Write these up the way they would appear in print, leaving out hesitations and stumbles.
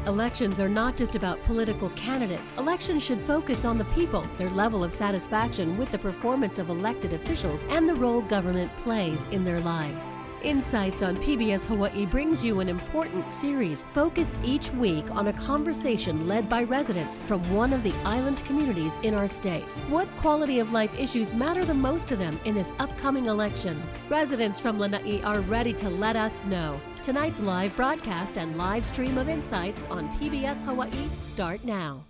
Elections are not just about political candidates. Elections should focus on the people, their level of satisfaction with the performance of elected officials, and the role government plays in their lives. Insights on PBS Hawaii brings you an important series focused each week on a conversation led by residents from one of the island communities in our state. What quality of life issues matter the most to them in this upcoming election? Residents from Lanai are ready to let us know. Tonight's live broadcast and live stream of Insights on PBS Hawaii start now.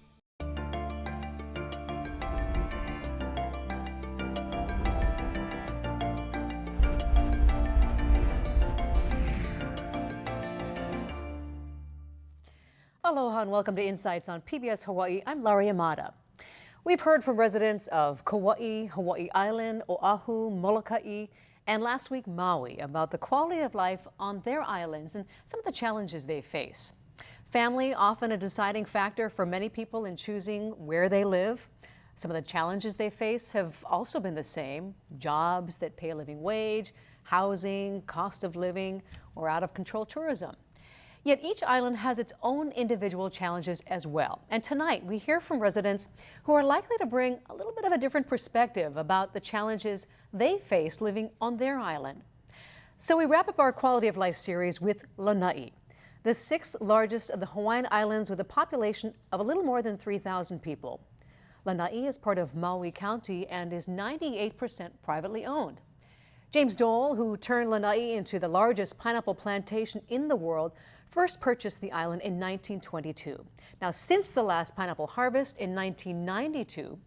Aloha and welcome to Insights on PBS Hawaii. I'm Laurie Amada. We've heard from residents of Kauai, Hawaii Island, Oahu, Molokai, and last week Maui about the quality of life on their islands and some of the challenges they face. Family, often a deciding factor for many people in choosing where they live. Some of the challenges they face have also been the same: jobs that pay a living wage, housing, cost of living, or out of control tourism. Yet each island has its own individual challenges as well. And tonight we hear from residents who are likely to bring a little bit of a different perspective about the challenges they face living on their island. So we wrap up our quality of life series with Lanai, the sixth largest of the Hawaiian Islands with a population of a little more than 3,000 people. Lanai is part of Maui County and is 98% privately owned. James Dole, who turned Lanai into the largest pineapple plantation in the world, first purchased the island in 1922. Now, since the last pineapple harvest in 1992,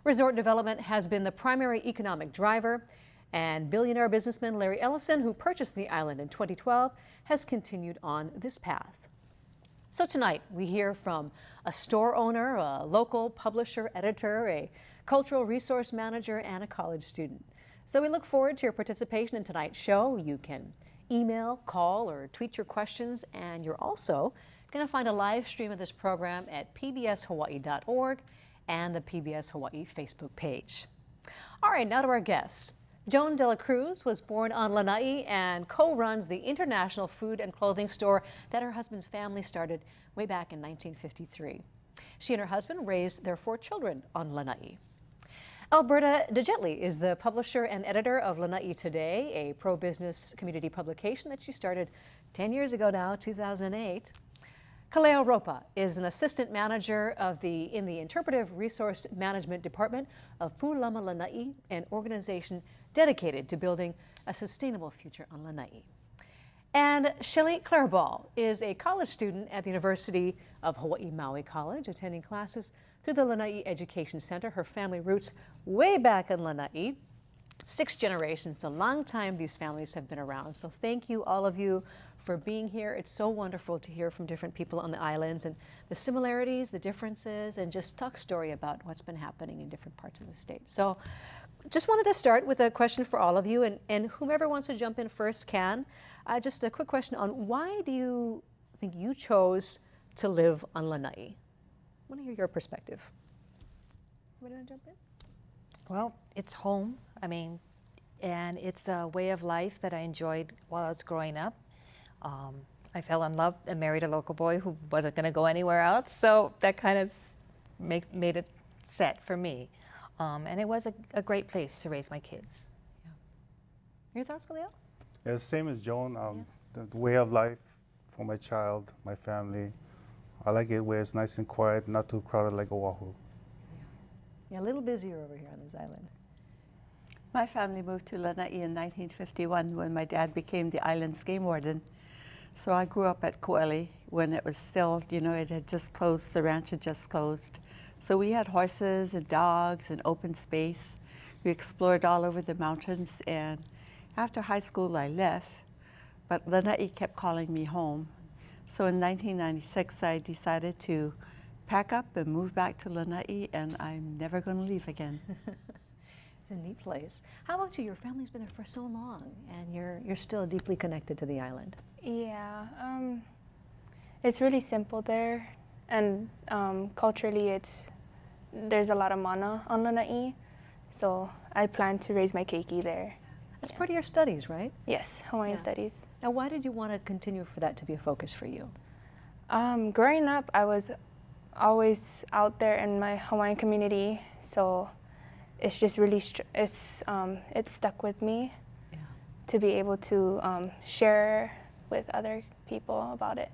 resort development has been the primary economic driver, and billionaire businessman Larry Ellison, who purchased the island in 2012, has continued on this path. So tonight, we hear from a store owner, a local publisher, editor, a cultural resource manager, and a college student. So we look forward to your participation in tonight's show. You can email, call, or tweet your questions, and you're also going to find a live stream of this program at pbshawaii.org and the PBS Hawaii Facebook page. All right, now to our guests. Joan Dela Cruz was born on Lanai and co-runs the international food and clothing store that her husband's family started way back in 1953. She and her husband raised their 4 children on Lanai. Alberta DeJetley is the publisher and editor of Lanai Today, a pro-business community publication that she started 10 years ago now, 2008. Kaleo Ropa is an assistant manager in the Interpretive Resource Management Department of Pūlama Lanai, an organization dedicated to building a sustainable future on Lanai. And Shelley Claraball is a college student at the University of Hawaii Maui College, attending classes through the Lanai Education Center. Her family roots way back in Lanai. 6 generations, a long time these families have been around. So thank you, all of you, for being here. It's so wonderful to hear from different people on the islands and the similarities, the differences, and just talk story about what's been happening in different parts of the state. So just wanted to start with a question for all of you, and whomever wants to jump in first can. Just a quick question on why do you think you chose to live on Lanai? I want to hear your perspective. Want to jump in? Well, it's home. And it's a way of life that I enjoyed while I was growing up. I fell in love and married a local boy who wasn't going to go anywhere else, so that kind of made it set for me. And it was a great place to raise my kids. Yeah. Your thoughts, Kaleo? Yeah, same as Joan. The way of life for my child, my family. I like it where it's nice and quiet, not too crowded like Oahu. Yeah, a little busier over here on this island. My family moved to Lanai in 1951 when my dad became the island's game warden. So I grew up at Ko'eli when it was still, it had just closed, the ranch had just closed. So we had horses and dogs and open space. We explored all over the mountains, and after high school I left, but Lanai kept calling me home. So in 1996, I decided to pack up and move back to Lanai, and I'm never going to leave again. It's a neat place. How about you? Your family's been there for so long, and you're still deeply connected to the island. Yeah, it's really simple there, and culturally, there's a lot of mana on Lanai, so I plan to raise my keiki there. That's part of your studies, right? Yes, Hawaiian studies. Now, why did you want to continue for that to be a focus for you? Growing up, I was always out there in my Hawaiian community, so it's just really it's stuck with me to be able to share with other people about it.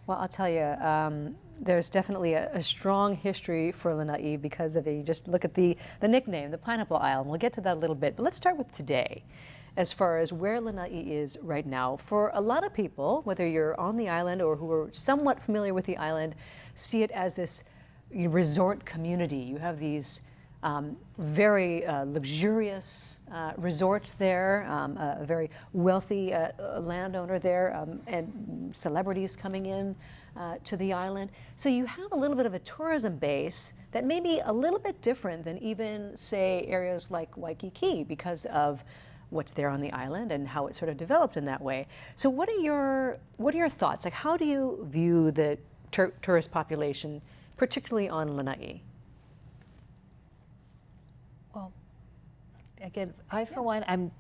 Well, I'll tell you, there's definitely a strong history for Lanai because of you just look at the nickname, the Pineapple Isle, and we'll get to that a little bit. But let's start with today, as far as where Lanai is right now. For a lot of people, whether you're on the island or who are somewhat familiar with the island, see it as this resort community. You have these very luxurious resorts there, a very wealthy landowner there, and celebrities coming in to the island. So you have a little bit of a tourism base that may be a little bit different than even, say, areas like Waikiki because of what's there on the island and how it sort of developed in that way. So what are your thoughts? Like, how do you view the tourist population, particularly on Lanai? Well, again, for one,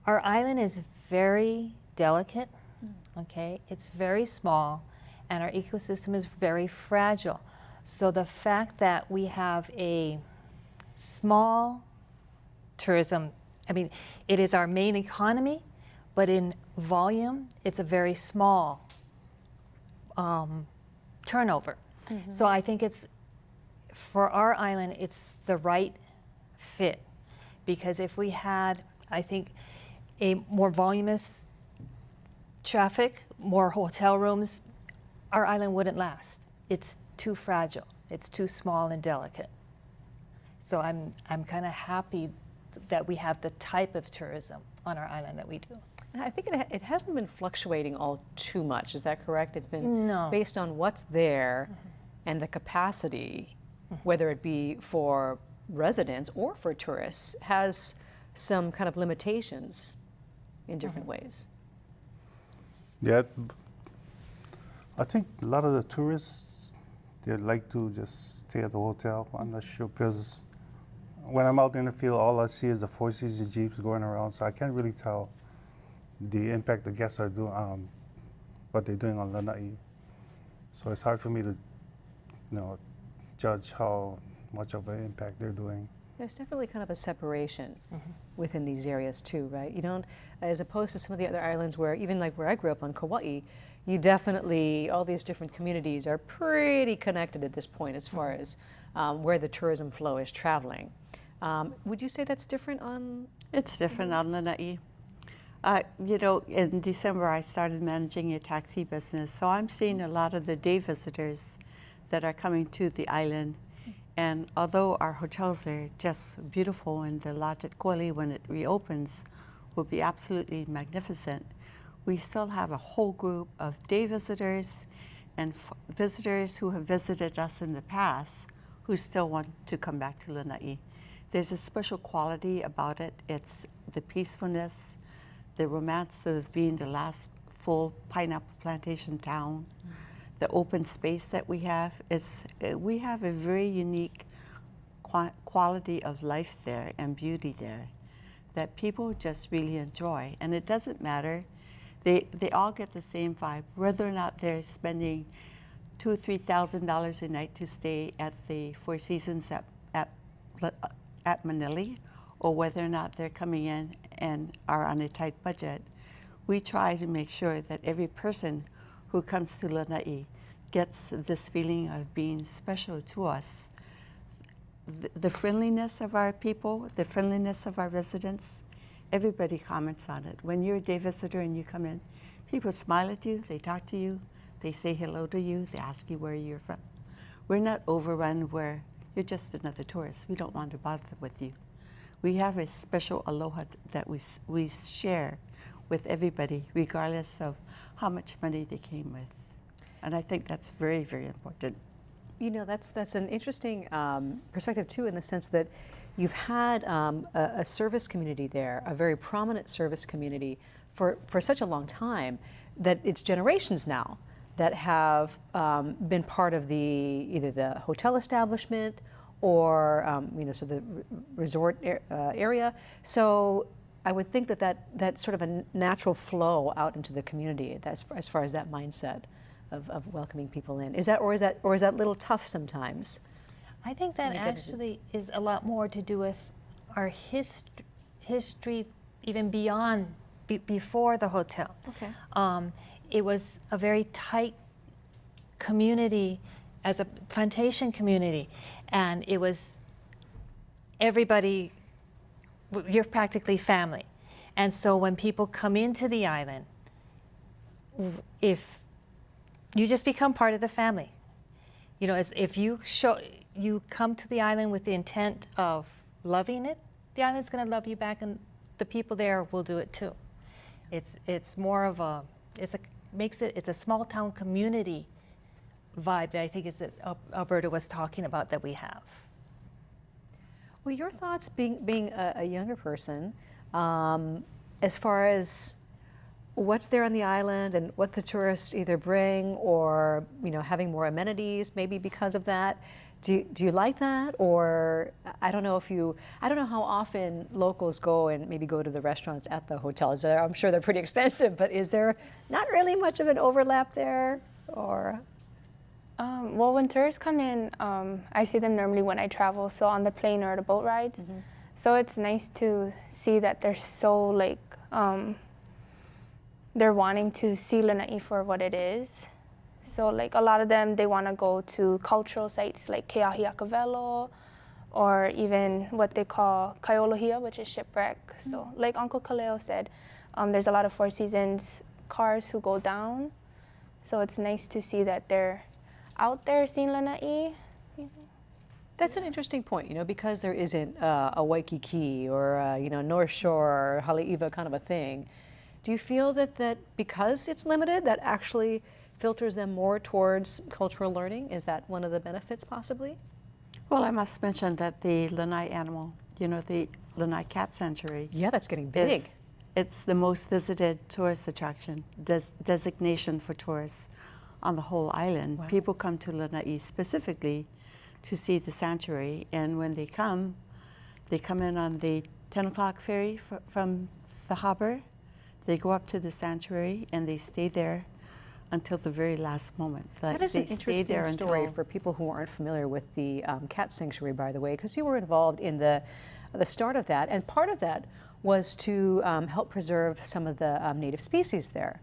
our island is very delicate, okay? It's very small, and our ecosystem is very fragile. So the fact that we have a small tourism, I mean, it is our main economy, but in volume, it's a very small turnover. Mm-hmm. So I think for our island, it's the right fit, because if we had, I think, a more voluminous traffic, more hotel rooms, our island wouldn't last. It's too fragile. It's too small and delicate. So I'm kind of happy that we have the type of tourism on our island that we do. And I think it hasn't been fluctuating all too much. Is that correct? It's been based on what's there and the capacity, whether it be for residents or for tourists, has some kind of limitations in different ways. Yeah, I think a lot of the tourists, they like to just stay at the hotel. I'm not sure, because when I'm out in the field, all I see is the Four Seasons Jeeps going around, so I can't really tell the impact the guests are doing, what they're doing on Lanai. So it's hard for me to, judge how much of an impact they're doing. There's definitely kind of a separation within these areas too, right? You don't, as opposed to some of the other islands where, even like where I grew up on Kauai, you definitely, all these different communities are pretty connected at this point as far as where the tourism flow is traveling. Would you say that's different on? It's different on Lanai. In December I started managing a taxi business, so I'm seeing a lot of the day visitors that are coming to the island. And although our hotels are just beautiful, and the lodge at Kauai, when it reopens, will be absolutely magnificent, we still have a whole group of day visitors and visitors who have visited us in the past who still want to come back to Lanai. There's a special quality about it. It's the peacefulness, the romance of being the last full pineapple plantation town, the open space that we have. We have a very unique quality of life there and beauty there that people just really enjoy. And it doesn't matter, they all get the same vibe, whether or not they're spending $2,000 or $3,000 a night to stay at the Four Seasons at Manili, or whether or not they're coming in and are on a tight budget. We try to make sure that every person who comes to Lanai gets this feeling of being special to us. The friendliness of our people, the friendliness of our residents, everybody comments on it. When you're a day visitor and you come in, people smile at you, they talk to you, they say hello to you, they ask you where you're from. We're not overrun where you're just another tourist. We don't want to bother with you. We have a special aloha that we share with everybody, regardless of how much money they came with. And I think that's very, very important. That's an interesting perspective too, in the sense that you've had a service community there, a very prominent service community for such a long time that it's generations now that have been part of either the hotel establishment or so the resort area. So I would think that sort of a natural flow out into the community as far as that mindset of welcoming people in. Is that a little tough sometimes? I think that When you get into- actually is a lot more to do with our history even beyond, before the hotel. Okay. It was a very tight community, as a plantation community, and it was everybody, you're practically family. And so when people come into the island, if you just become part of the family, you know, if you come to the island with the intent of loving it, the island's going to love you back, and the people there will do it too. It's more of a, it's a small town community vibe that I think is that Alberta was talking about that we have. Well, your thoughts, being a younger person, as far as what's there on the island and what the tourists either bring, or having more amenities maybe because of that. Do you like that? Or I don't know how often locals go and maybe go to the restaurants at the hotels. I'm sure they're pretty expensive, but is there not really much of an overlap there? Or Well, when tourists come in, I see them normally when I travel, so on the plane or the boat rides. Mm-hmm. So it's nice to see that they're so they're wanting to see Lanai for what it is. So a lot of them, they want to go to cultural sites like Keahiakavelo, or even what they call Kaiolahia, which is shipwreck. So like Uncle Kaleo said, there's a lot of Four Seasons cars who go down. So it's nice to see that they're out there seeing Lanai. that's an interesting point, because there isn't a Waikiki or North Shore or Haleiwa kind of a thing. Do you feel that because it's limited, that actually filters them more towards cultural learning? Is that one of the benefits possibly? Well, I must mention that the Lanai animal, the Lanai cat sanctuary. Yeah, that's getting big. It's the most visited tourist attraction, designation for tourists on the whole island. Wow. People come to Lanai specifically to see the sanctuary, and when they come in on the 10 o'clock ferry from the harbor. They go up to the sanctuary and they stay there until the very last moment. That is an interesting story for people who aren't familiar with the cat sanctuary, by the way, because you were involved in the start of that, and part of that was to help preserve some of the native species there.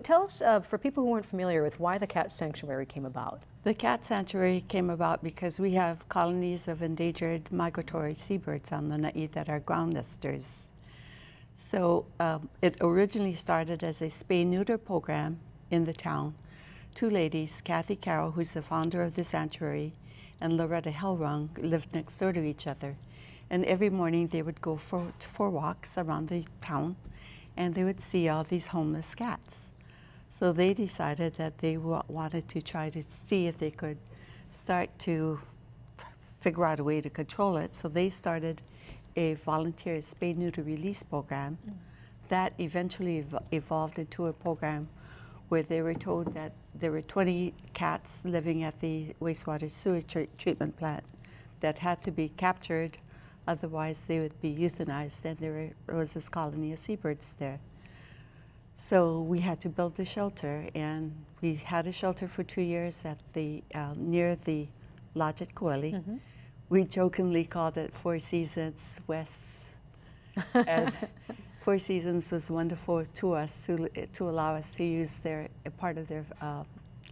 Tell us, for people who aren't familiar with why the cat sanctuary came about. The cat sanctuary came about because we have colonies of endangered migratory seabirds on Lanai that are ground nesters. So it originally started as a spay-neuter program in the town. Two ladies, Kathy Carroll, who's the founder of the sanctuary, and Loretta Hellrung, lived next door to each other. And every morning they would go for walks around the town, and they would see all these homeless cats. So they decided that they wanted to try to see if they could start to figure out a way to control it. So they started a volunteer spay-neuter release program that eventually evolved into a program where they were told that there were 20 cats living at the wastewater sewage treatment plant that had to be captured, otherwise they would be euthanized, and there was this colony of seabirds there. So we had to build the shelter, and we had a shelter for 2 years at the near the lodge at Koeli. Mm-hmm. We jokingly called it Four Seasons West, and Four Seasons was wonderful to us to allow us to use a part of their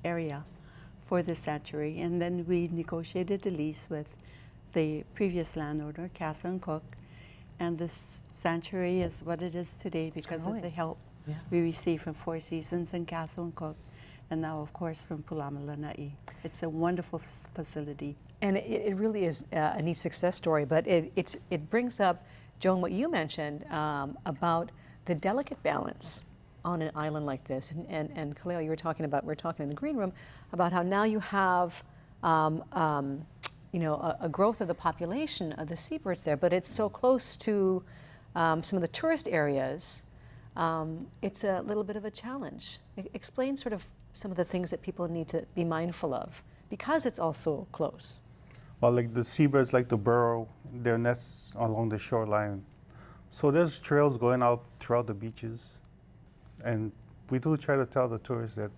area for the sanctuary. And then we negotiated a lease with the previous landowner, Castle and Cook, and this sanctuary is what it is today because of the help we received from Four Seasons and Castle and Cook, and now of course from Pulama Lanai. It's a wonderful facility. And it really is a neat success story, but it brings up, Joan, what you mentioned about the delicate balance on an island like this. And Kaleo, we were talking in the green room about how now you have a growth of the population of the seabirds there, but it's so close to some of the tourist areas. It's a little bit of a challenge. Explain sort of some of the things that people need to be mindful of because it's also close. Well, like the seabirds like to burrow their nests along the shoreline. So there's trails going out throughout the beaches. And we do try to tell the tourists that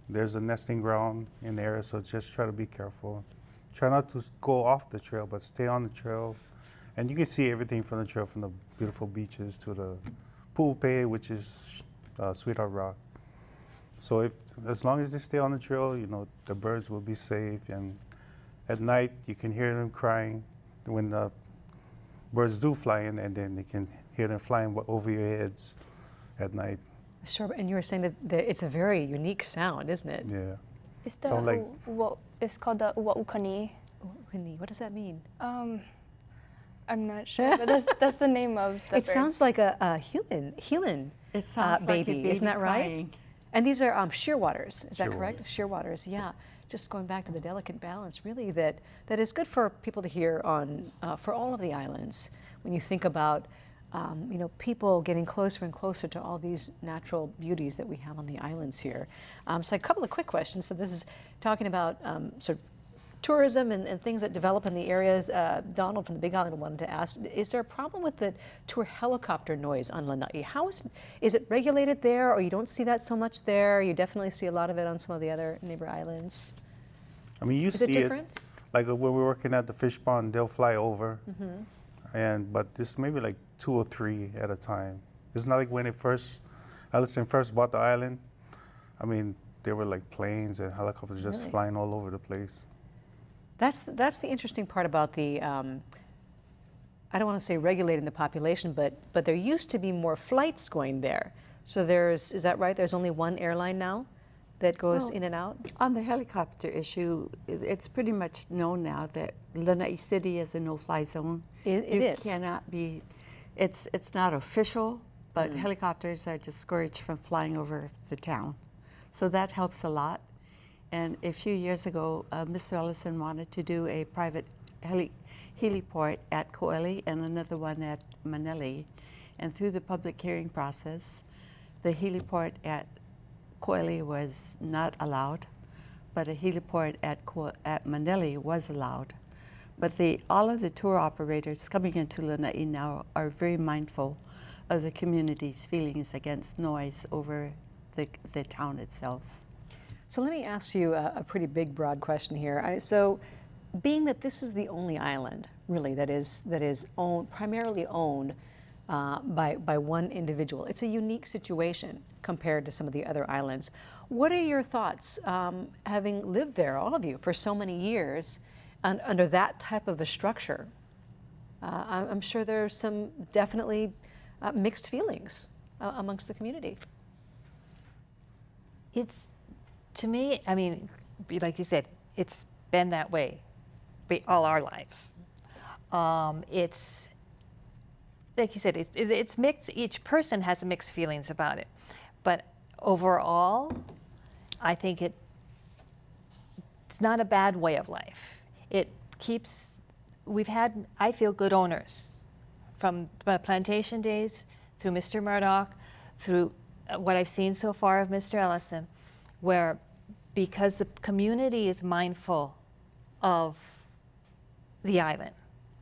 there's a nesting ground in the area, so just try to be careful. Try not to go off the trail, but stay on the trail. And you can see everything from the trail, from the beautiful beaches to the Pu'upe, which is Sweetheart Rock. So as long as they stay on the trail, you know, the birds will be safe. And at night, you can hear them crying when the birds do fly in, and then you can hear them flying over your heads at night. Sure, and you were saying that it's a very unique sound, isn't it? Yeah. It's the Sound like- it's called the uwa'ukani. What does that mean? I'm not sure, but that's the name of the It bird. sounds like a human It sounds like a baby, isn't that right? crying. And these are shearwaters, is that Shearwaters. correct? Shearwaters, yeah. Just going back to the delicate balance, really, that is good for people to hear on for all of the islands. When you think about you know, people getting closer and closer to all these natural beauties that we have on the islands here. So a couple of quick questions. So this is talking about sort of tourism and things that develop in the areas. Donald from the Big Island wanted to ask, is there a problem with the tour helicopter noise on Lanai? How is it regulated there, or you don't see that so much there? You definitely see a lot of it on some of the other neighbor islands. I mean, you Is see it different? Like when we're working at the fish pond, they'll fly over, but it's maybe like 2 or 3 at a time. It's not like when Ellison first bought the island. I mean, there were like planes and helicopters just Really? flying all over the place. That's the interesting part about the, I don't want to say regulating the population, but there used to be more flights going there. So is that right? There's only one airline now that goes Well, in and out? On the helicopter issue, it's pretty much known now that Lanai City is a no-fly zone. It You is. cannot be, it's not official, but helicopters are discouraged from flying over the town. So that helps a lot. And a few years ago, Mr. Ellison wanted to do a private heliport at Ko'eli and another one at Manele. And through the public hearing process, the heliport at Ko'eli was not allowed, but a heliport at Manele was allowed. But all of the tour operators coming into Lanai now are very mindful of the community's feelings against noise over the town itself. So let me ask you a pretty big, broad question here. So being that this is the only island, really, that is primarily owned by one individual, it's a unique situation compared to some of the other islands. What are your thoughts, having lived there, all of you, for so many years, under that type of a structure? I'm sure there's some definitely mixed feelings amongst the community. It's, to me, I mean, like you said, it's been that way all our lives. It's, like you said, it's mixed. Each person has mixed feelings about it. But overall, I think it's not a bad way of life. It keeps, we've had, I feel, good owners from the plantation days through Mr. Murdoch, through what I've seen so far of Mr. Ellison, where because the community is mindful of the island,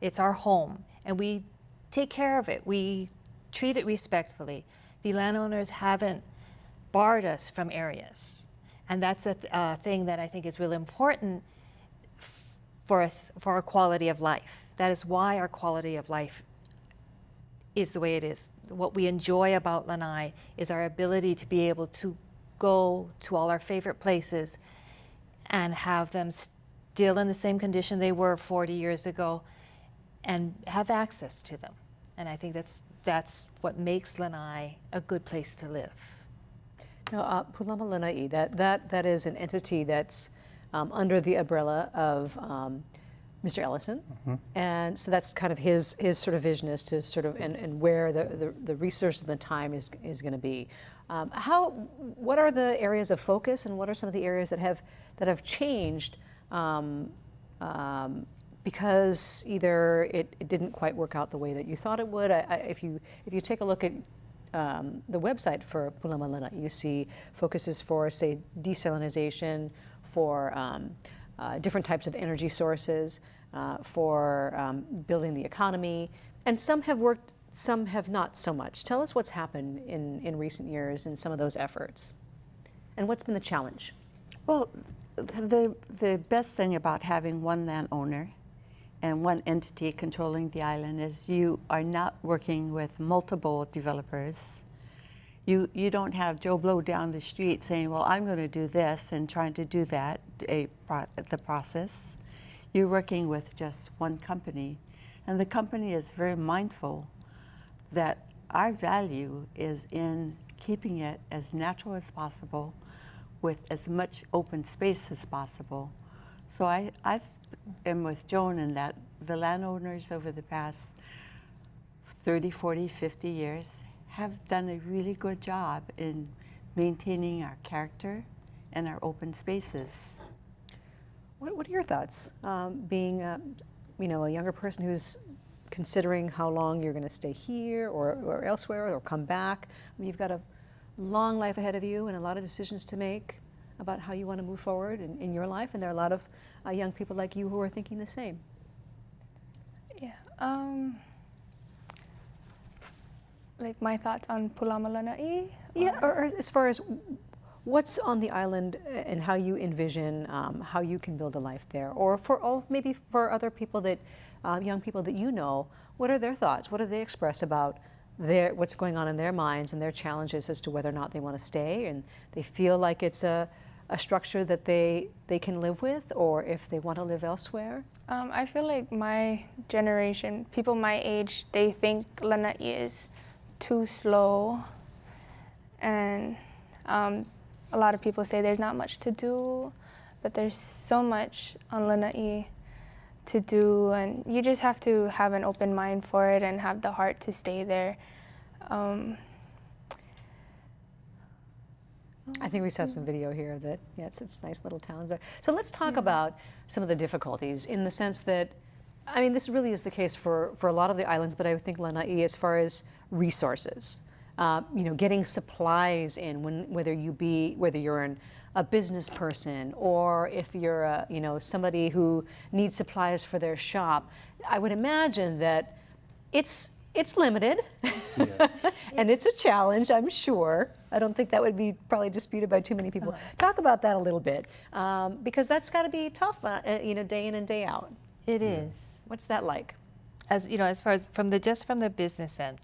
it's our home, and we take care of it. We treat it respectfully. The landowners haven't barred us from areas, and that's a thing that I think is really important for us, for our quality of life. That is why our quality of life is the way it is. What we enjoy about Lanai is our ability to be able to go to all our favorite places and have them still in the same condition they were 40 years ago and have access to them. And I think that's what makes Lanai a good place to live. Now, Pulama Lanai, that is an entity that's under the umbrella of Mr. Ellison, and so that's kind of his sort of vision as to sort of and where the resources and the time is going to be. What are the areas of focus, and what are some of the areas that have changed because either it didn't quite work out the way that you thought it would? If you take a look at the website for Pulama Lanai, you see focuses for, say, desalinization, for different types of energy sources, for building the economy, and some have worked, some have not so much. Tell us what's happened in recent years in some of those efforts, and what's been the challenge? Well, the best thing about having one landowner and one entity controlling the island is you are not working with multiple developers. You don't have Joe Blow down the street saying, well, I'm going to do this and trying to do that, the process. You're working with just one company. And the company is very mindful that our value is in keeping it as natural as possible with as much open space as possible. So I am with Joan in that the landowners over the past 30, 40, 50 years have done a really good job in maintaining our character and our open spaces. What are your thoughts, being a younger person who's considering how long you're going to stay here or elsewhere or come back? I mean, you've got a long life ahead of you and a lot of decisions to make about how you want to move forward in your life, and there are a lot of young people like you who are thinking the same. Yeah. Like my thoughts on Pulama Lanai? Yeah, or as far as what's on the island and how you envision how you can build a life there, or maybe for other people that, young people that you know, what are their thoughts? What do they express about what's going on in their minds and their challenges as to whether or not they want to stay and they feel like it's a structure that they can live with, or if they want to live elsewhere? I feel like my generation, people my age, they think Lanai is too slow, and a lot of people say there's not much to do, but there's so much on Lanai to do, and you just have to have an open mind for it and have the heart to stay there. I think we saw some video here that, yeah, it's nice little towns there. So let's talk about some of the difficulties, in the sense that, I mean, this really is the case for a lot of the islands, but I would think Lanai, as far as resources, getting supplies in, whether you're a business person or if you're somebody who needs supplies for their shop. I would imagine that it's limited, Yeah. and it's a challenge, I'm sure. I don't think that would be probably disputed by too many people. Talk about that a little bit, because that's got to be tough, day in and day out. It is. What's that like? As far as from the business end,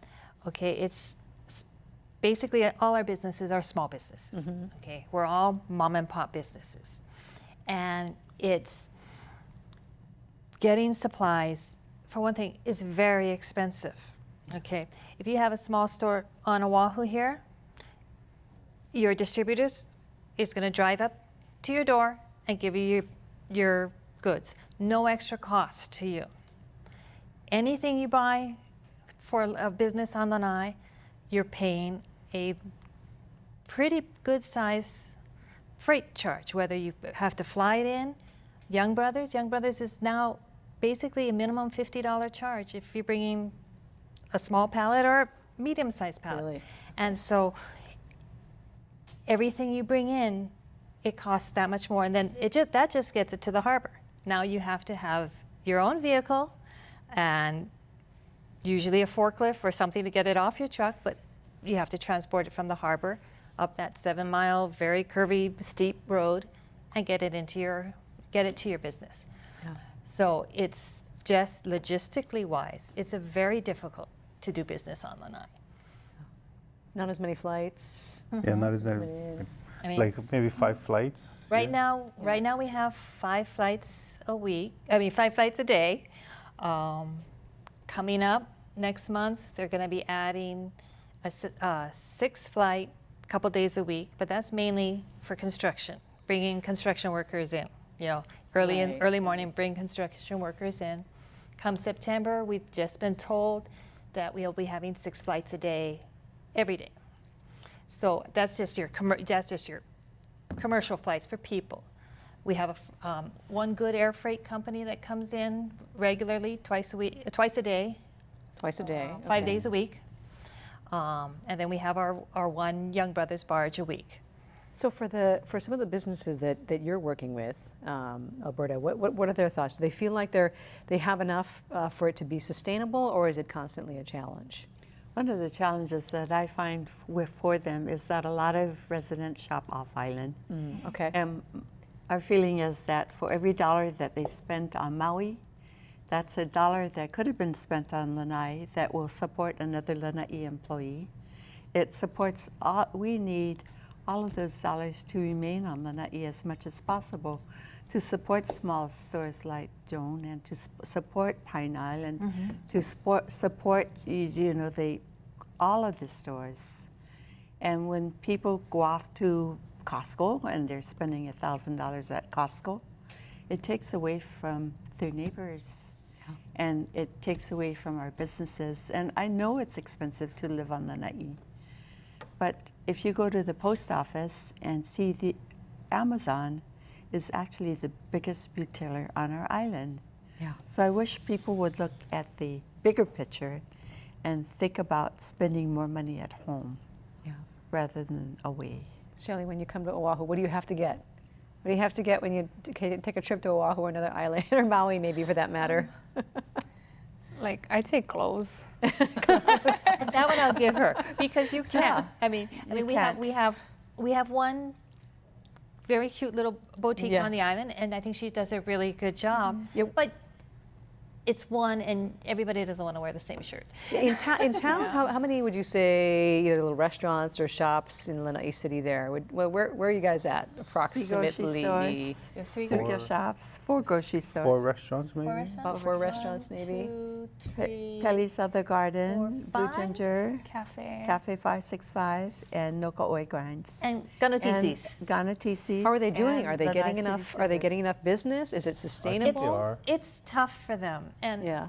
okay, it's basically all our businesses are small businesses. Mm-hmm. Okay, we're all mom and pop businesses, and it's getting supplies. For one thing, is very expensive. Okay, if you have a small store on Oahu here, your distributors is going to drive up to your door and give you your goods. No extra cost to you. Anything you buy for a business on Lanai, you're paying a pretty good size freight charge, whether you have to fly it in. Young Brothers is now basically a minimum $50 charge if you're bringing a small pallet or a medium-sized pallet. Really? And so everything you bring in, it costs that much more, and then that just gets it to the harbor. Now you have to have your own vehicle, and usually a forklift or something to get it off your truck, but you have to transport it from the harbor up that 7-mile, very curvy, steep road, and get it to your business. Yeah. So it's just logistically wise, it's a very difficult to do business on Lanai. Not as many flights. Yeah, not as I mean, like maybe 5 flights. Right yeah. now we have 5 flights a week. 5 flights a day. Coming up next month, they're going to be adding a 6th flight, a couple days a week, but that's mainly for construction, bringing construction workers in. Early morning, bring construction workers in. Come September, we've just been told that we'll be having 6 flights a day, every day. So that's just your commercial flights for people. We have one good air freight company that comes in regularly, twice a day. Twice a day. 5 days a week. And then we have our one Young Brothers barge a week. So for some of the businesses that you're working with, Alberta, what are their thoughts? Do they feel like they have enough for it to be sustainable, or is it constantly a challenge? One of the challenges that I find for them is that a lot of residents shop off island. Okay. And our feeling is that for every dollar that they spent on Maui, that's a dollar that could have been spent on Lanai that will support another Lanai employee. It supports, we need all of those dollars to remain on Lanai as much as possible to support small stores like Joan and to support Pine Island, to support all of the stores. And when people go off to Costco and they're spending $1,000 at Costco, it takes away from their neighbors. And it takes away from our businesses. And I know it's expensive to live on Lanai, but if you go to the post office and see the Amazon is actually the biggest retailer on our island. Yeah. So I wish people would look at the bigger picture and think about spending more money at home rather than away. Shelley, when you come to Oahu, what do you have to get? What do you have to get when you take a trip to Oahu or another island, or Maui maybe for that matter? Like, I take clothes. That one I'll give her because you can. Yeah. I mean, we have one very cute little boutique Yeah. on the island, and I think she does a really good job. But it's one, and everybody doesn't want to wear the same shirt. In town, how many would you say either little restaurants or shops in Lanai City there? Where are you guys at approximately? Grocery stores, Three Tokyo shops, 4 grocery stores. 4 restaurants maybe? About 4 restaurants maybe? 2, 3, Pelly's Other Garden, 4, Blue 5? Ginger, Cafe. Cafe 565, and Nokaoi Grinds. and Ganotisi's. Ganotisi's. How are they doing? and Are they Lanai getting City enough? Are they Service. getting enough business? Is it sustainable? They are. It's tough for them, and Yeah.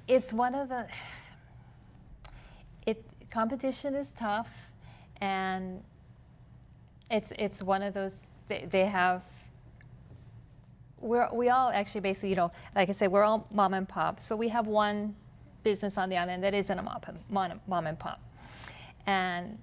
it's one of the. Competition is tough, and it's one of those they have. We all actually basically, like I said, we're all mom and pop. So we have one business on the island that isn't a mom and pop, and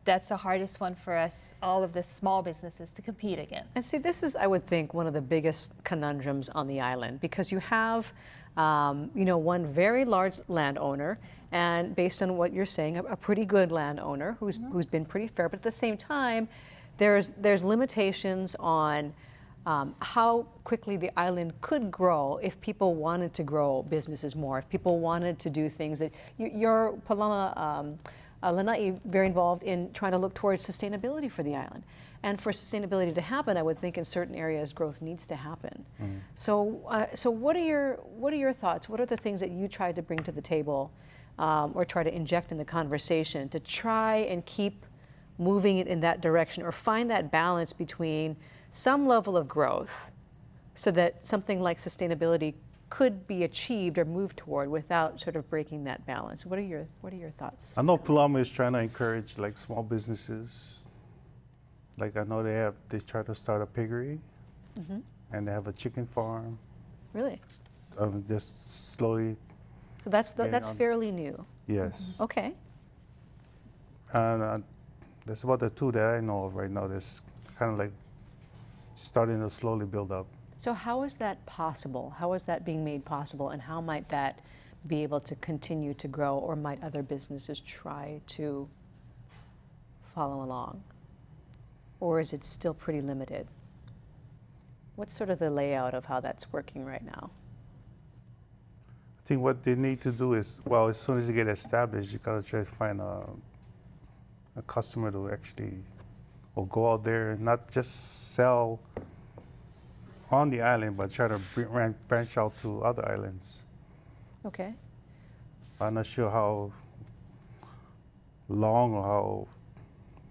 that's the hardest one for us, all of the small businesses, to compete against. And see, this is, I would think, one of the biggest conundrums on the island, because you have, one very large landowner, and based on what you're saying, a pretty good landowner who's been pretty fair. But at the same time, there's limitations on how quickly the island could grow if people wanted to grow businesses more, if people wanted to do things that your Palama. Lanai very involved in trying to look towards sustainability for the island. And for sustainability to happen, I would think in certain areas growth needs to happen. So what are your thoughts? What are the things that you tried to bring to the table or try to inject in the conversation to try and keep moving it in that direction, or find that balance between some level of growth so that something like sustainability could be achieved or moved toward without sort of breaking that balance? What are your thoughts? I know Palama is trying to encourage like small businesses. Like I know they try to start a piggery, and they have a chicken farm. Really? Just slowly. So that's on. fairly new. Yes. Okay. And that's about the 2 that I know of right now. That's kind of like starting to slowly build up. So how is that possible? How is that being made possible, and how might that be able to continue to grow, or might other businesses try to follow along? Or is it still pretty limited? What's sort of the layout of how that's working right now? I think what they need to do is, well, as soon as you get established, you gotta try to find a customer to actually, or go out there and not just sell on the island, but try to branch out to other islands. Okay. I'm not sure how long or how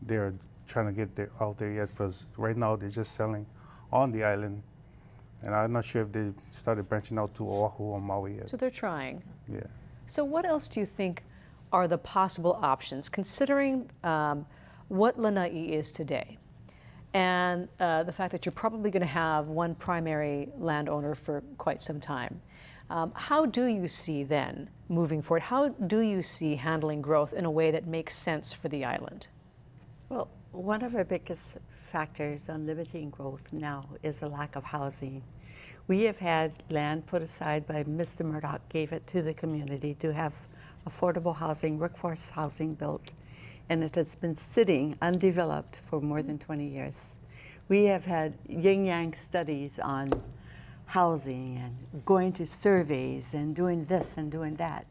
they're trying to get out there yet, because right now they're just selling on the island, and I'm not sure if they started branching out to Oahu or Maui yet. So they're trying. Yeah. So what else do you think are the possible options, considering what Lanai is today? And the fact that you're probably going to have one primary landowner for quite some time. How do you see then moving forward? How do you see handling growth in a way that makes sense for the island? Well, one of our biggest factors on limiting growth now is a lack of housing. We have had land put aside by Mr. Murdoch, gave it to the community to have affordable housing, workforce housing built, and it has been sitting undeveloped for more than 20 years. We have had yin-yang studies on housing and going to surveys and doing this and doing that.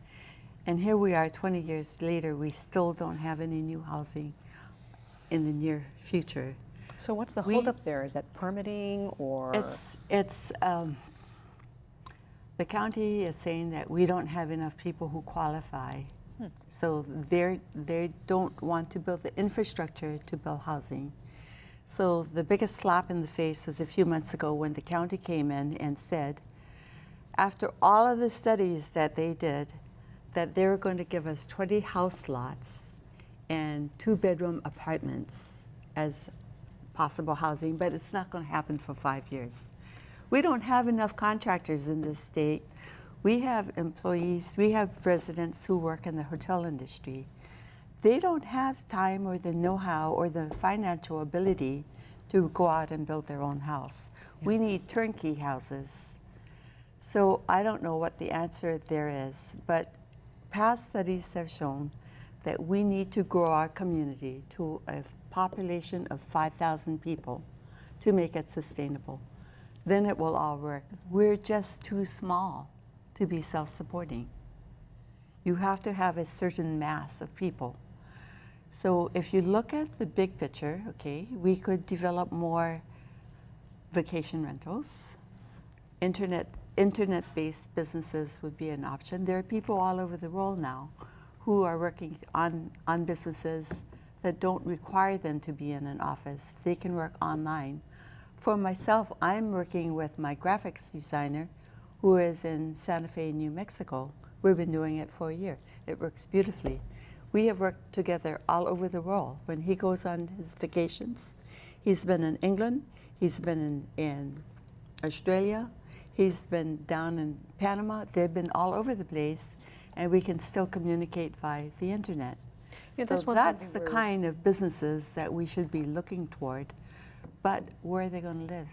And here we are 20 years later, we still don't have any new housing in the near future. So what's the holdup there? Is that permitting or? The county is saying that we don't have enough people who qualify. So they don't want to build the infrastructure to build housing. So the biggest slap in the face was a few months ago when the county came in and said, after all of the studies that they did, that they were going to give us 20 house lots and 2-bedroom apartments as possible housing, but it's not going to happen for 5 years. We don't have enough contractors in this state. We have employees, we have residents who work in the hotel industry. They don't have time or the know-how or the financial ability to go out and build their own house. Yeah. We need turnkey houses. So I don't know what the answer there is, but past studies have shown that we need to grow our community to a population of 5,000 people to make it sustainable. Then it will all work. We're just too small to be self-supporting. You have to have a certain mass of people. So if you look at the big picture, okay, we could develop more vacation rentals. Internet-based businesses would be an option. There are people all over the world now who are working on businesses that don't require them to be in an office. They can work online. For myself, I'm working with my graphics designer who is in Santa Fe, New Mexico. We've been doing it for a year. It works beautifully. We have worked together all over the world. When he goes on his vacations, he's been in England, he's been in Australia, he's been down in Panama. They've been all over the place, and we can still communicate via the internet. Yeah, so that's the kind of businesses that we should be looking toward. But where are they going to live?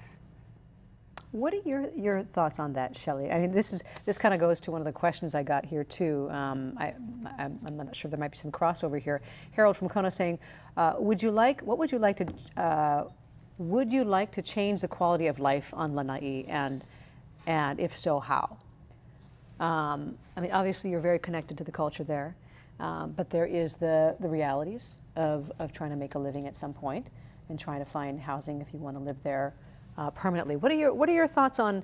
What are your thoughts on that, Shelley? I mean, this kind of goes to one of the questions I got here too. I'm not sure, there might be some crossover here. Harold from Kona saying, would you like to change the quality of life on Lanai, and if so, how? I mean, obviously you're very connected to the culture there, but there is the realities of trying to make a living at some point and trying to find housing if you want to live there permanently. What are your thoughts on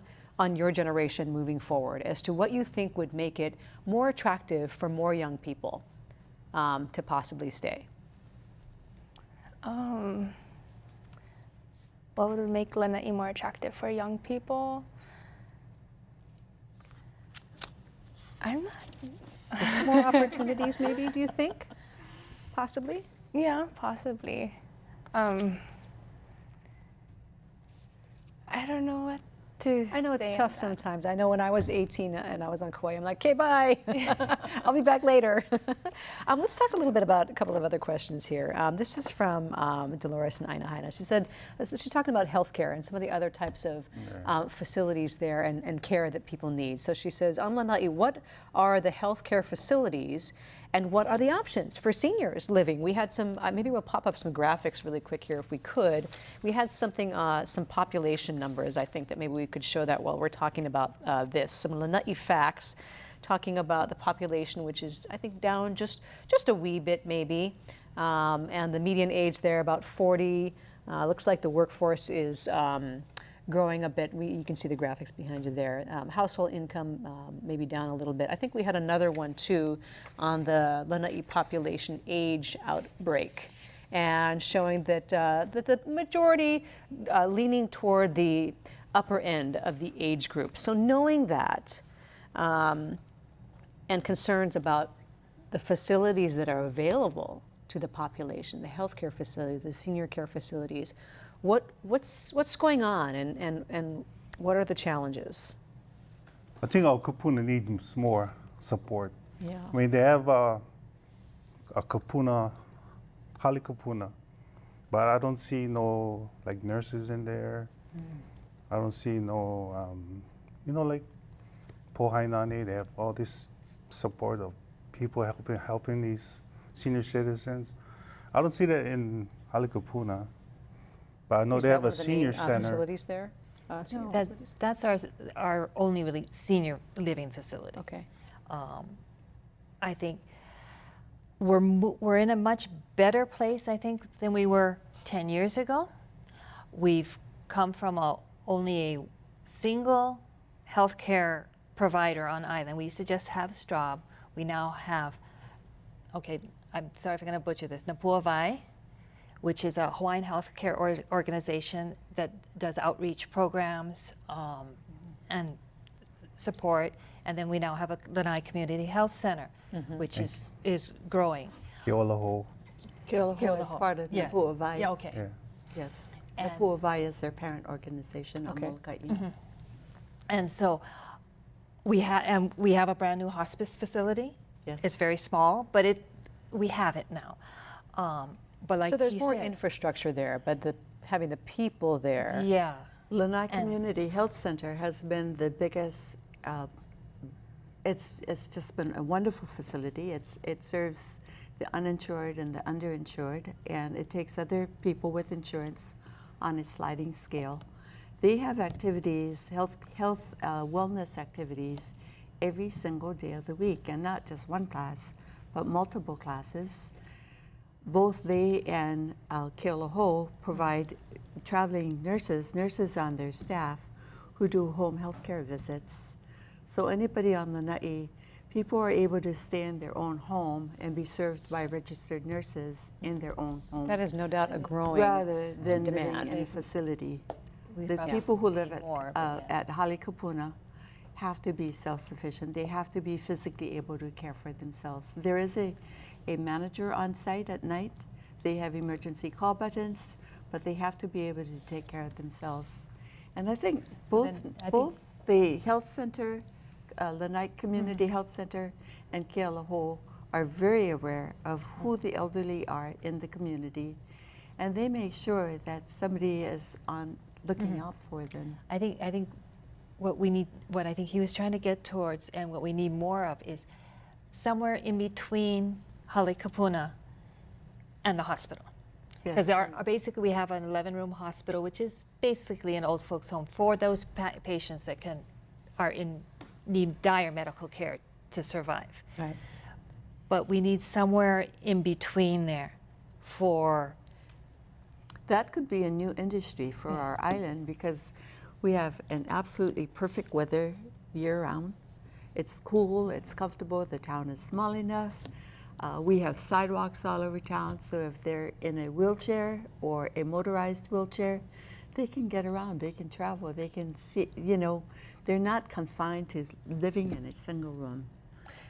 your generation moving forward as to what you think would make it more attractive for more young people to possibly stay? What would make Lanai more attractive for young people? I'm not. More opportunities, maybe, do you think? Possibly? Yeah, possibly. I don't know what to I know it's say tough on that. sometimes. I know when I was 18 and I was on Kauai, I'm like, okay, bye. I'll be back later. Let's talk a little bit about a couple of other questions here. This is from Dolores and Aina. She said, she's talking about healthcare and some of the other types of facilities there and care that people need. So she says, on Lanai, what are the healthcare facilities and what are the options for seniors living? We had some, maybe we'll pop up some graphics really quick here if we could. We had something, some population numbers, I think that maybe we could show that while we're talking about this. Some Lanai facts talking about the population, which is, I think, down just a wee bit maybe. And the median age there about 40. Looks like the workforce is growing a bit. You can see the graphics behind you there. Household income maybe down a little bit. I think we had another one too on the Lanai population age outbreak, and showing that the majority leaning toward the upper end of the age group. So knowing that and concerns about the facilities that are available to the population, the healthcare facilities, the senior care facilities, what's going on and what are the challenges? I think our kupuna needs more support. Yeah. I mean, they have a kupuna, hali kupuna, but I don't see no like nurses in there. I don't see no, like Pohainani, they have all this support of people helping these senior citizens. I don't see that in Halikapuna, but I know Is they that have one a of the senior main, center. facilities there? Senior That, facilities? that's our only really senior living facility. Okay. I think we're in a much better place, I think, than we were 10 years ago. We've come from only a single healthcare provider on island. We used to just have Straub. We now have, okay, I'm sorry if I'm going to butcher this, Napuawai, which is a Hawaiian healthcare organization that does outreach programs and support. And then we now have a Lanai Community Health Center, which is growing. Keolaho. Keolaho is part of Yeah. Napuawai. Yeah, okay. Yeah. Yes. And- Napuawai is their parent organization on Okay. Molokai. And so we have a brand new hospice facility. Yes. It's very small, but we have it now. But like So there's he more said, infrastructure there, but having the people there. yeah. Lanai Community Health Center has been the biggest. It's just been a wonderful facility. It serves the uninsured and the underinsured, and it takes other people with insurance on a sliding scale. They have activities, health wellness activities, every single day of the week, and not just one class, but multiple classes. Both they and Keolaho provide traveling nurses on their staff who do home health care visits. So anybody on Lanai, people are able to stay in their own home and be served by registered nurses in their own home, That is no doubt a growing rather than demand. living in a facility. We The probably people who need live more, but yeah. at Halikapuna have to be self-sufficient. They have to be physically able to care for themselves. There is a manager on site at night. They have emergency call buttons, but they have to be able to take care of themselves. And I think both the health center, Lanai Community Health Center, and Keolaho are very aware of who the elderly are in the community, and they make sure that somebody is looking out for them. I think what I think he was trying to get towards, and what we need more of, is somewhere in between Halikapuna and the hospital. Because Yes. basically we have an 11-room hospital, which is basically an old folks home for those patients that need dire medical care to survive. Right. But we need somewhere in between there for That could be a new industry for our island, because we have an absolutely perfect weather year-round. It's cool, it's comfortable, the town is small enough. We have sidewalks all over town, so if they're in a wheelchair or a motorized wheelchair, they can get around, they can travel, they can see, they're not confined to living in a single room.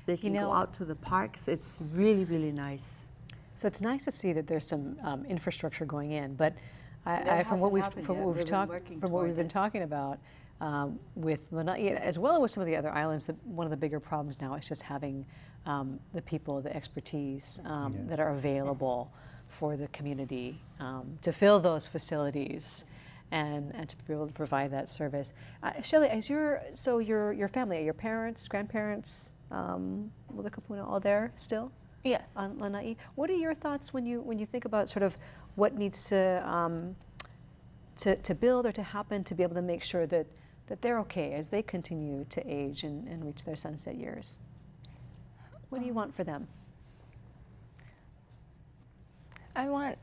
They can go out to the parks. It's really, really nice. So it's nice to see that there's some infrastructure going in, but That from what hasn't happened yet. We've been working from what we've toward been it. talking about with Lanai, as well as with some of the other islands, one of the bigger problems now is just having the people, the expertise that are available for the community to fill those facilities and to be able to provide that service. Shelley, your family, your parents, grandparents, Willa Kapuna, all there still? Yes. On Lanai. What are your thoughts when you think about sort of what needs to build or to happen to be able to make sure that they're okay as they continue to age and reach their sunset years? What do you want for them? I want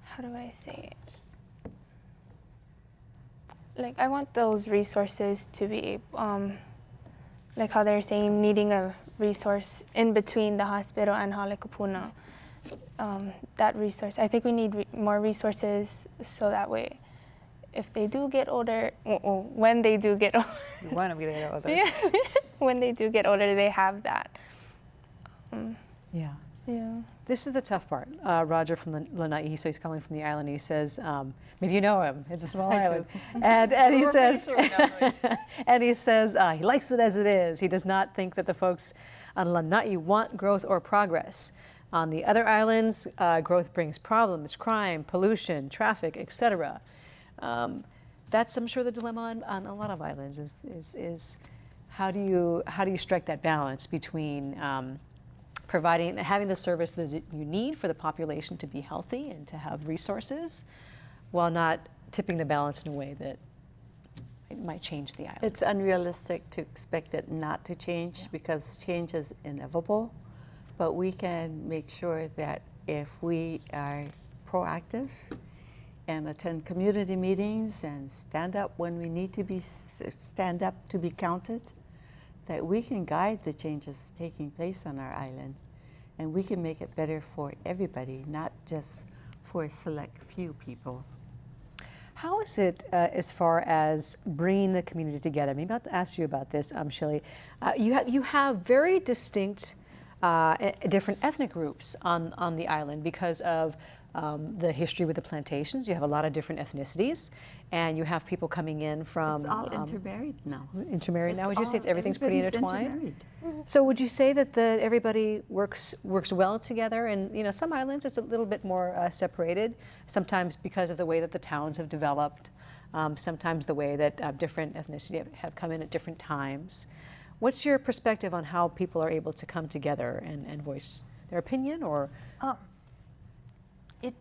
how do I say it? Like, I want those resources to be like how they're saying, needing a resource in between the hospital and Halikapuna. That resource, I think we need more resources, so that way if they do get older, when they do get older, you want them to get older. yeah, when they do get older, they have that. Yeah. Yeah. This is the tough part. Roger from Lanai, so he's coming from the island. He says, maybe you know him. It's a small island, and he says, and he says he likes it as it is. He does not think that the folks on Lanai want growth or progress. On the other islands, growth brings problems, crime, pollution, traffic, etc. That's, I'm sure, the dilemma on a lot of islands is how do you strike that balance between having the services that you need for the population to be healthy and to have resources, while not tipping the balance in a way that it might change the island. It's unrealistic to expect it not to change because change is inevitable, but we can make sure that if we are proactive and attend community meetings and stand up when we need to stand up to be counted, that we can guide the changes taking place on our island, and we can make it better for everybody, not just for a select few people. How is it as far as bringing the community together? Maybe I'll ask you about this, Shilly. You have very distinct, different ethnic groups on the island because of the history with the plantations. You have a lot of different ethnicities, and you have people coming in from. It's all intermarried now. Intermarried now? Would you say everything's pretty intertwined? Intermarried. So would you say that everybody works well together? And you know, some islands it's a little bit more separated. Sometimes because of the way that the towns have developed. Sometimes the way that different ethnicities have come in at different times. What's your perspective on how people are able to come together and voice their opinion, or? It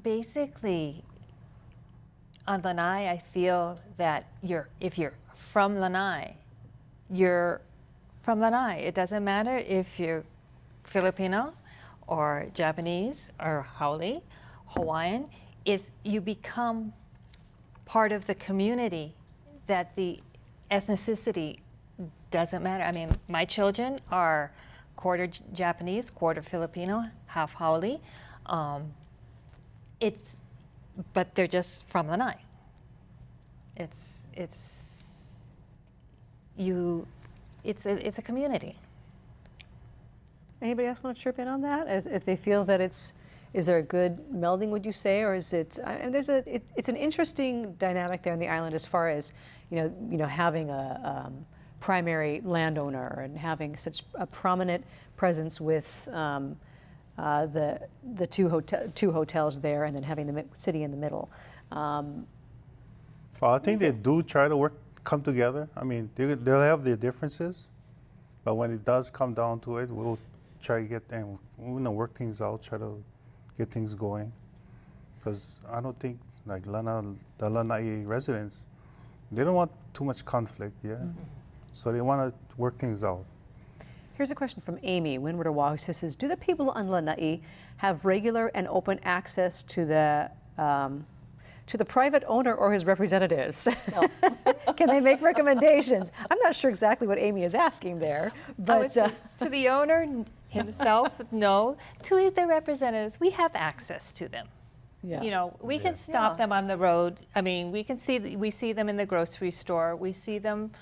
basically, on Lanai, I feel that if you're from Lanai, you're from Lanai. It doesn't matter if you're Filipino or Japanese or Haole, Hawaiian. You become part of the community, that the ethnicity doesn't matter. I mean, my children are quarter Japanese, quarter Filipino, half Haole. But they're just from Lanai. It's a community. Anybody else want to chirp in on that? As if they feel that is there a good melding, would you say, or is it? And it's an interesting dynamic there on the island as far as you know having a primary landowner and having such a prominent presence with the two hotels there, and then having the city in the middle. Well, I think they do try to come together. I mean, they'll have their differences, but when it does come down to it, we'll try to work things out, try to get things going. Because I don't think like the Lanai residents, they don't want too much conflict, yeah. Mm-hmm. So they want to work things out. Here's a question from Amy, Windward Oahu. She says, do the people on Lanai have regular and open access to the private owner or his representatives? No. Can they make recommendations? I'm not sure exactly what Amy is asking there. But I would say to the owner himself, no. To the representatives, we have access to them. Yeah. You know, we can stop them on the road. I mean, we see them in the grocery store. We see them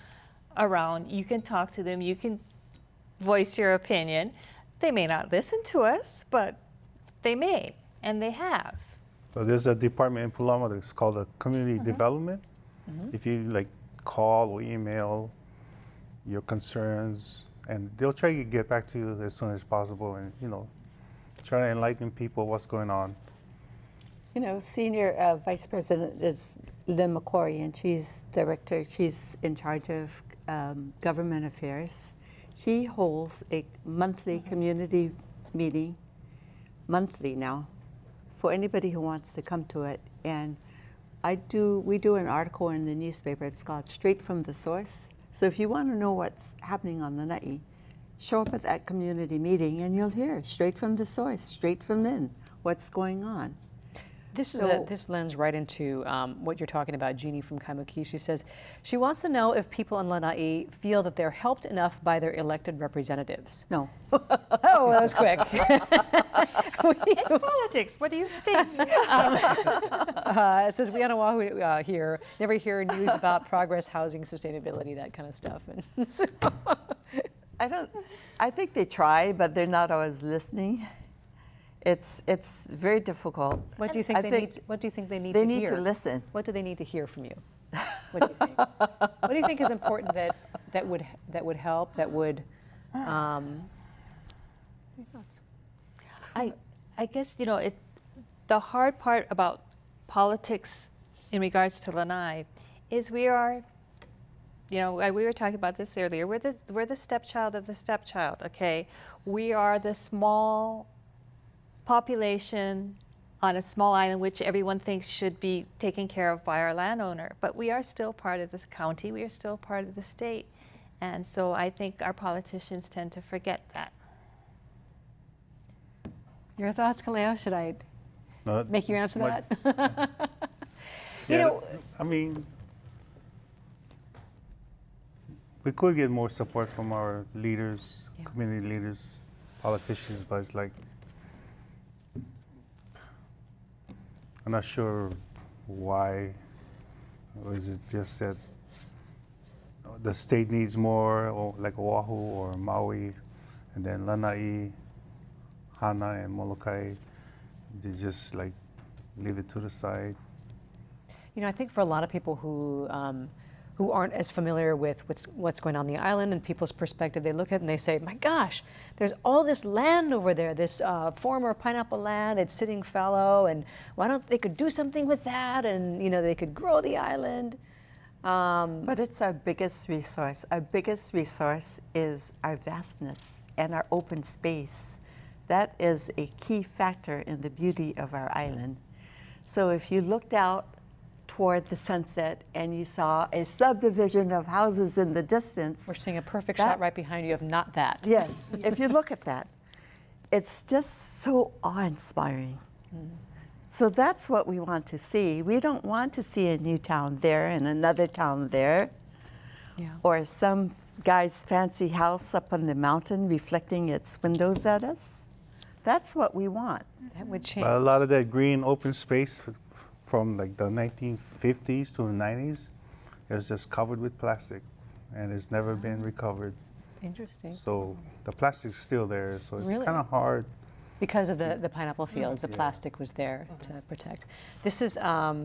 around. You can talk to them. You can voice your opinion. They may not listen to us, but they may, and they have. So there's a department in Pulama that's called a community development. Mm-hmm. If you like call or email your concerns, and they'll try to get back to you as soon as possible, and try to enlighten people what's going on. Senior Vice President is Lynn McCory, and she's director. She's in charge of government affairs. She holds a monthly community meeting, monthly now, for anybody who wants to come to it. And we do an article in the newspaper. It's called Straight from the Source. So if you want to know what's happening on Lanai, show up at that community meeting and you'll hear straight from the source, straight from Lynn, what's going on. This lends right into what you're talking about. Jeannie from Kaimuki, she says she wants to know if people in Lanai feel that they're helped enough by their elected representatives. No. Oh, that was quick. It's politics. What do you think? It says we on Oahu here never hear news about progress, housing, sustainability, that kind of stuff. And so I think they try, but they're not always listening. It's very difficult. What do you think they need? What do you think they need to hear? They need to listen. What do they need to hear from you? What do you think? What do you think is important that would help? That would. Any thoughts? I guess the hard part about politics in regards to Lanai is we are, you know, we were talking about this earlier, we're the stepchild of the stepchild, okay? We are the small population on a small island which everyone thinks should be taken care of by our landowner, but we are still part of this county, we are still part of the state. And so I think our politicians tend to forget that. Your thoughts, Kaleo? Should I make you answer that? Yeah, You know, I mean, we could get more support from our leaders, Yeah. community leaders, politicians, but it's like, I'm not sure why, or is it just that the state needs more, or like Oahu or Maui, and then Lanai, Hana, and Molokai, they just like leave it to the side. You know, I think for a lot of people who aren't as familiar with what's going on the island and people's perspective, they look at it and they say, my gosh, there's all this land over there, this former pineapple land, it's sitting fallow, and why don't they could do something with that, and you know, they could grow the island. But it's our biggest resource. Our biggest resource is our vastness and our open space. That is a key factor in the beauty of our island. So if you looked out toward the sunset and you saw a subdivision of houses in the distance. We're seeing a perfect shot right behind you of not that. Yes, if you look at that, it's just so awe-inspiring. So that's what we want to see. We don't want to see a new town there and another town there, or some guy's fancy house up on the mountain reflecting its windows at us. That's what we want. That would change. But a lot of that green open space from like the 1950s to the 90s, it was just covered with plastic, and it's never been recovered. Interesting. So the plastic's still there, so it's Really? kind of hard. Because of the pineapple fields, the plastic was there to protect. This is a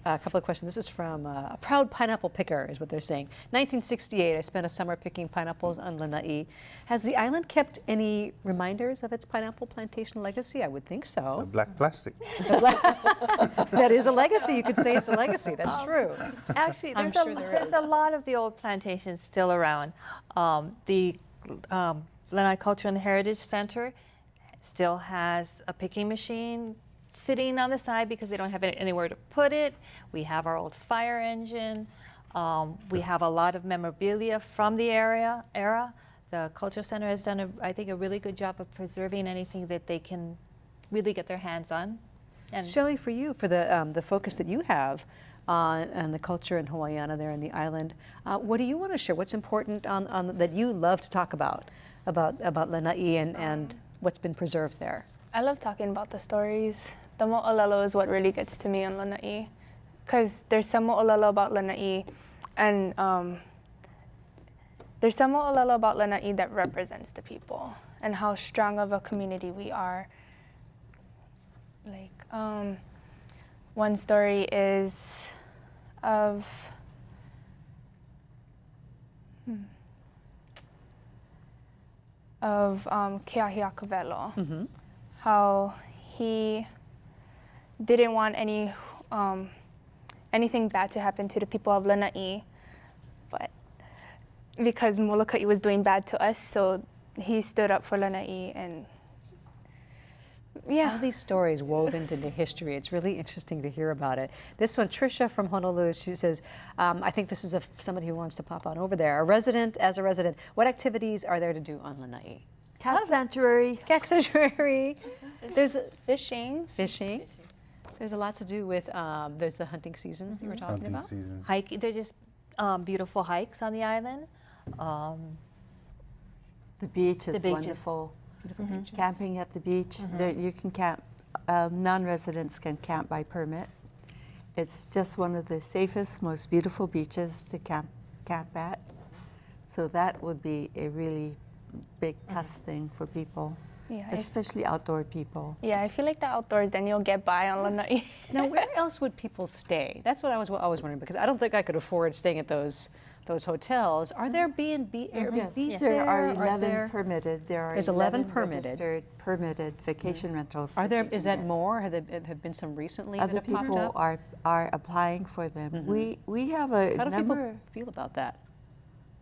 couple of questions. This is from a proud pineapple picker, is what they're saying. 1968, I spent a summer picking pineapples on Lanai. Has the island kept any reminders of its pineapple plantation legacy? I would think The so. black plastic. That is a legacy. You could say it's a legacy. That's true. Actually, I'm there's, sure there there's is. a lot of the old plantations still around. The Lanai Culture and Heritage Center still has a picking machine sitting on the side because they don't have anywhere to put it. We have our old fire engine. We have a lot of memorabilia from the era. The Culture Center has done, I think, a really good job of preserving anything that they can really get their hands on. And Shelley, for you, for the focus that you have on the culture in Hawaiiana there in the island, what do you want to share? What's important that you love to talk about Lanai and what's been preserved there? I love talking about the stories. The mo'olelo is what really gets to me on Lanai, because there's some mo'olelo about Lanai, and there's some mo'olelo about Lanai that represents the people and how strong of a community we are. Like, one story is of Keahiakavelo, how he didn't want anything bad to happen to the people of Lanai, but because Molokai was doing bad to us, so he stood up for Lanai, and All these stories woven into history. It's really interesting to hear about it. This one, Trisha from Honolulu, she says, I think this is somebody who wants to pop on over there. As a resident, what activities are there to do on Lanai? Cat sanctuary. Cat sanctuary. There's fishing. fishing. There's a lot to do with, there's the hunting seasons you were talking Hunting about. season. they're just beautiful hikes on the island. The beach is The beaches. wonderful. Beautiful beaches. Camping at the beach. There, you can camp. Non-residents can camp by permit. It's just one of the safest, most beautiful beaches to camp at. So that would be a really big plus thing for people, Yeah, especially outdoor people. I feel like the outdoors, then you'll get by on Lanai. Now, where else would people stay? That's what I was wondering, because I don't think I could afford staying at those those hotels. Are there B&B Airbnbs Yes, there? there are Are 11 there- permitted. There are There's 11 registered permitted vacation rentals. Are there? you Is can that get. more? Have been some recently that Other have popped people up? are applying for them. We have a How do number. people feel about that?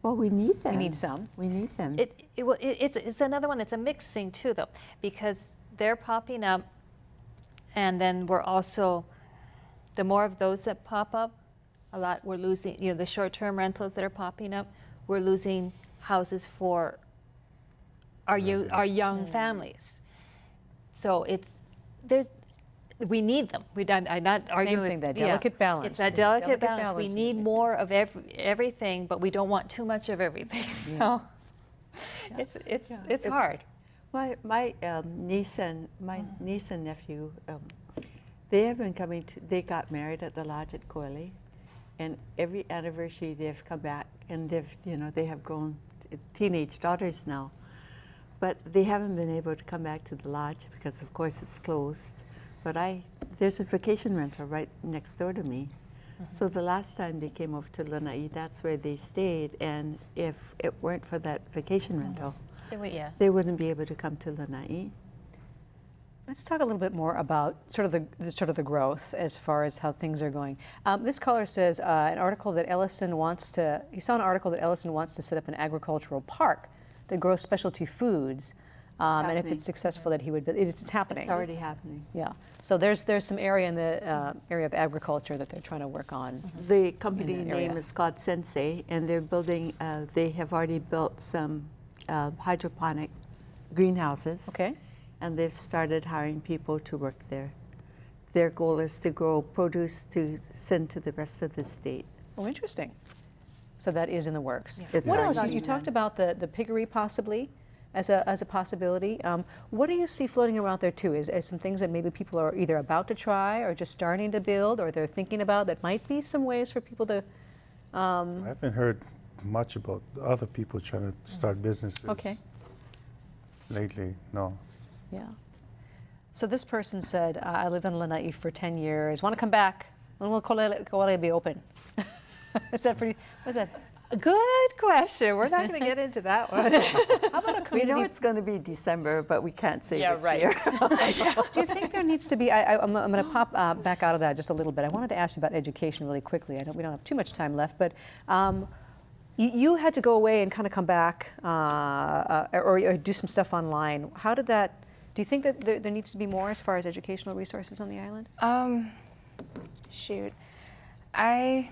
Well, we need them. We need some. We need them. It's another one that's a mixed thing too, though, because they're popping up, and then we're also, the more of those that pop up, a lot we're losing. You know, the short-term rentals that are popping up, we're losing houses for our young families. So we need them. I'm not arguing with thing, that delicate balance. It's that There's delicate delicate balance. We balance. need more of everything, but we don't want too much of everything. So it's hard. My niece and nephew, they have been coming to. They got married at the lodge at Koili, and every anniversary they've come back, and they have grown teenage daughters now, but they haven't been able to come back to the lodge because, of course, it's closed. But there's a vacation rental right next door to me. So the last time they came over to Lanai, that's where they stayed. And if it weren't for that vacation rental, they wouldn't be able to come to Lanai. Let's talk a little bit more about sort of the growth as far as how things are going. This caller says he saw an article that Ellison wants to set up an agricultural park that grows specialty foods. And if it's successful, that he would. It's happening. It's already happening. Yeah. So there's some area in the area of agriculture that they're trying to work on. The company name is called Sensei, and they're building. They have already built some hydroponic greenhouses. Okay. And they've started hiring people to work there. Their goal is to grow produce to send to the rest of the state. Oh, interesting. So that is in the works. It's What else? already You done. talked about the piggery possibly as a possibility. What do you see floating around there too? Is some things that maybe people are either about to try or just starting to build, or they're thinking about that might be some ways for people to. I haven't heard much about other people trying to start businesses. Okay. Lately, no. Yeah. So this person said, I lived on Lanai for 10 years. Want to come back? When will Ko'ole be open? Is that pretty? What's that? Good question. We're not going to get into that one. How about a We community? know it's going to be December, but we can't say Yeah, which right. year. Do you think there needs to be? I'm going to pop back out of that just a little bit. I wanted to ask you about education really quickly. I know we don't have too much time left, but you had to go away and kind of come back or do some stuff online. How did that? Do you think that there needs to be more as far as educational resources on the island? Shoot. I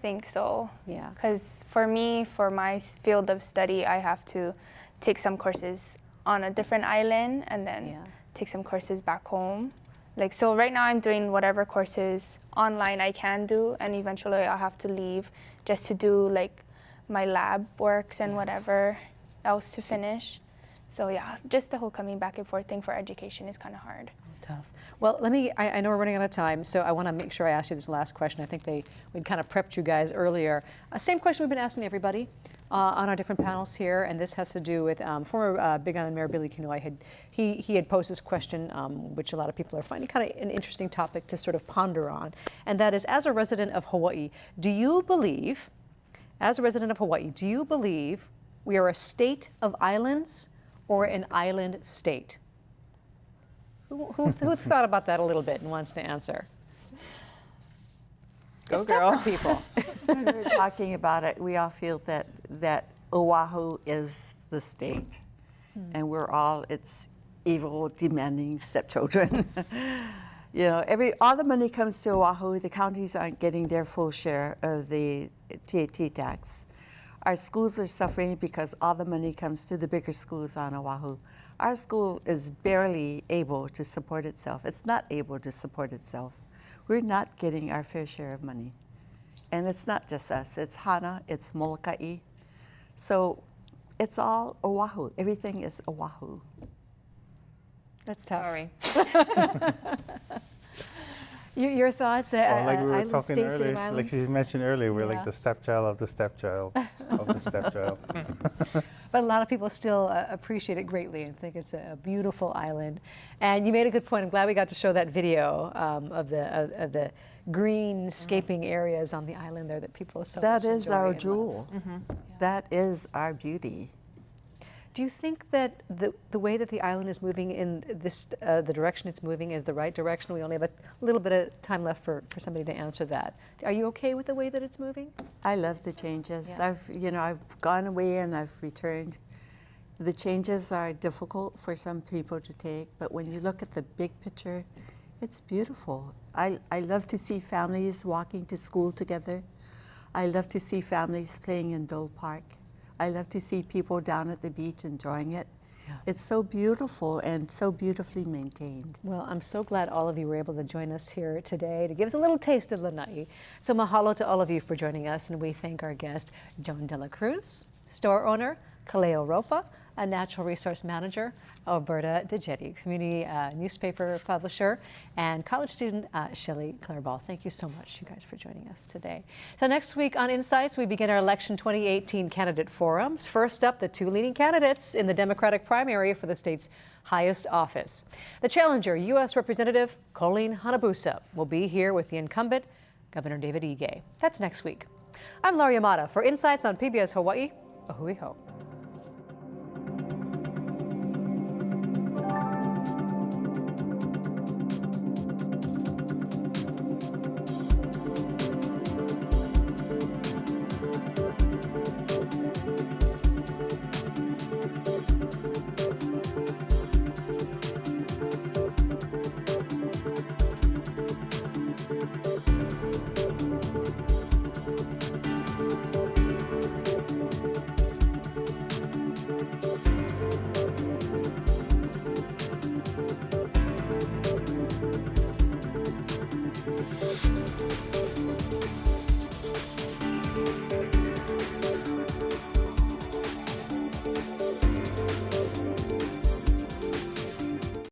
think so. Yeah. Because for me, for my field of study, I have to take some courses on a different island and then take some courses back home. Like, so right now I'm doing whatever courses online I can do, and eventually I'll have to leave just to do like my lab works and whatever else to finish. So yeah, just the whole coming back and forth thing for education is kind of hard. Tough. Well, I know we're running out of time, so I want to make sure I ask you this last question. I think we'd kind of prepped you guys earlier. Same question we've been asking everybody on our different panels here, and this has to do with former Big Island Mayor Billy Kinoy. He had posed this question, which a lot of people are finding kind of an interesting topic to sort of ponder on, and that is, as a resident of Hawaii, do you believe we are a state of islands or an island state? Who thought about that a little bit and wants to answer? Go, It's girl. tough for people. When we're talking about it, we all feel that Oahu is the state, and we're all its evil, demanding stepchildren. All the money comes to Oahu. The counties aren't getting their full share of the TAT tax. Our schools are suffering because all the money comes to the bigger schools on Oahu. Our school is barely able to support itself. It's not able to support itself. We're not getting our fair share of money. And it's not just us. It's Hana, it's Molokai. So it's all Oahu. Everything is Oahu. That's tough. Sorry. Your thoughts? Well, like we were island talking states, earlier, state of like islands? she mentioned earlier, we're Yeah. like the stepchild of the stepchild of the stepchild. but a lot of people still appreciate it greatly and think it's a beautiful island. And you made a good point. I'm glad we got to show that video of the greenscaping areas on the island there that people so That much is enjoy our and jewel. That is our beauty. Do you think that the way that the island is moving in this, the direction it's moving is the right direction? We only have a little bit of time left for somebody to answer that. Are you okay with the way that it's moving? I love the changes. Yeah. I've gone away and I've returned. The changes are difficult for some people to take, but when you look at the big picture, it's beautiful. I love to see families walking to school together. I love to see families playing in Dole Park. I love to see people down at the beach enjoying it. Yeah. It's so beautiful and so beautifully maintained. Well, I'm so glad all of you were able to join us here today to give us a little taste of Lanai. So mahalo to all of you for joining us, and we thank our guest, Joan Dela Cruz, store owner, Kaleo Ropa, a natural resource manager, Alberta DeJetti, community newspaper publisher, and college student Shelley Clareball. Thank you so much, you guys, for joining us today. So next week on Insights, we begin our election 2018 candidate forums. First up, the two leading candidates in the Democratic primary for the state's highest office. The challenger, U.S. Representative Colleen Hanabusa, will be here with the incumbent, Governor David Ige. That's next week. I'm Laurie Amata for Insights on PBS Hawaii. Ahui ho.